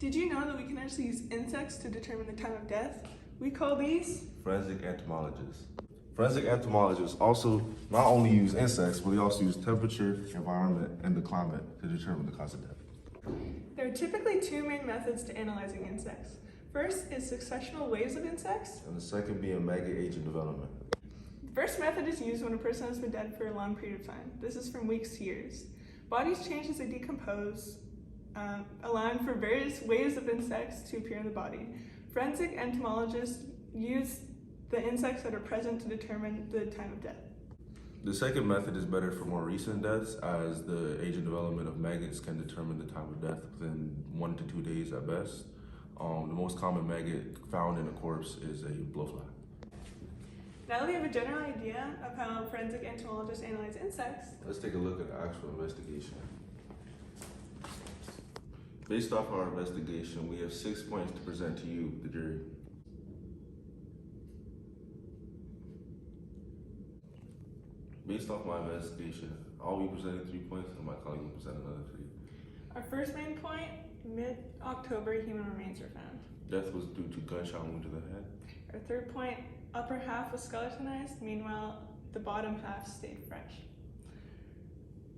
Did you know that we can actually use insects to determine the time of death? We call these Forensic entomologists. Forensic entomologists also not only use insects, but they also use temperature, environment, and the climate to determine the cause of death. There are typically two main methods to analyzing insects. First is successional waves of insects. And the second being maggot agent development. The first method is used when a person has been dead for a long period of time. This is from weeks to years. Bodies change as they decompose, allowing for various waves of insects to appear in the body. Forensic entomologists use the insects that are present to determine the time of death. The second method is better for more recent deaths, as the agent development of maggots can determine the time of death within 1 to 2 days at best. The most common maggot found in a corpse is a blowfly. Now that we have a general idea of how forensic entomologists analyze insects, Let's take a look at the actual investigation. Based off our investigation, we have 6 points to present to you, the jury. Based off my investigation, I'll be presenting 3 points and my colleague will present another 3. our first main point, mid-October, human remains were found. Death was due to gunshot wound to the head. Our third point, upper half was skeletonized, meanwhile, the bottom half stayed fresh.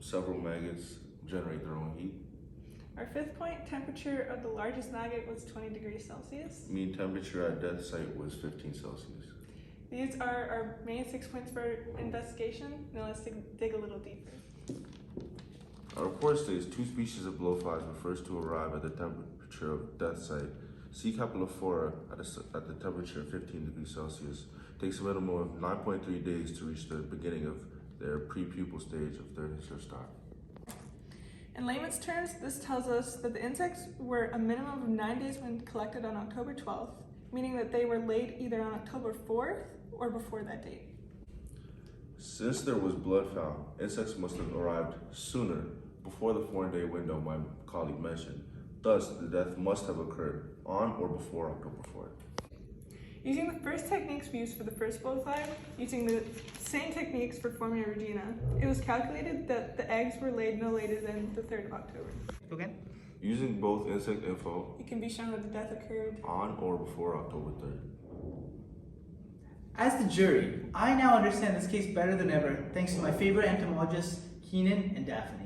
Several maggots generate their own heat. Our fifth point, temperature of the largest maggot was 20 degrees Celsius. Mean temperature at death site was 15 Celsius. These are our main 6 points for our investigation. Now let's dig a little deeper. Our report states 2 species of blowflies were first to arrive at the temperature of death site. C. capilliflora at the temperature of 15 degrees Celsius takes a minimum of 9.3 days to reach the beginning of their prepupal stage of third hysterostar. In layman's terms, this tells us that the insects were a minimum of 9 days when collected on October 12th, meaning that they were laid either on October 4th or before that date. Since there was blood found, insects must have arrived sooner, before the 4-day window my colleague mentioned. Thus, the death must have occurred on or before October 4th. Using the first techniques we used for the first blowfly, using the same techniques for Formia regina, it was calculated that the eggs were laid no later than the 3rd of October. Okay. Using both insect info It can be shown that the death occurred. on or before October 3rd. As the jury, I now understand this case better than ever thanks to my favorite entomologists, Keenan and Daphne.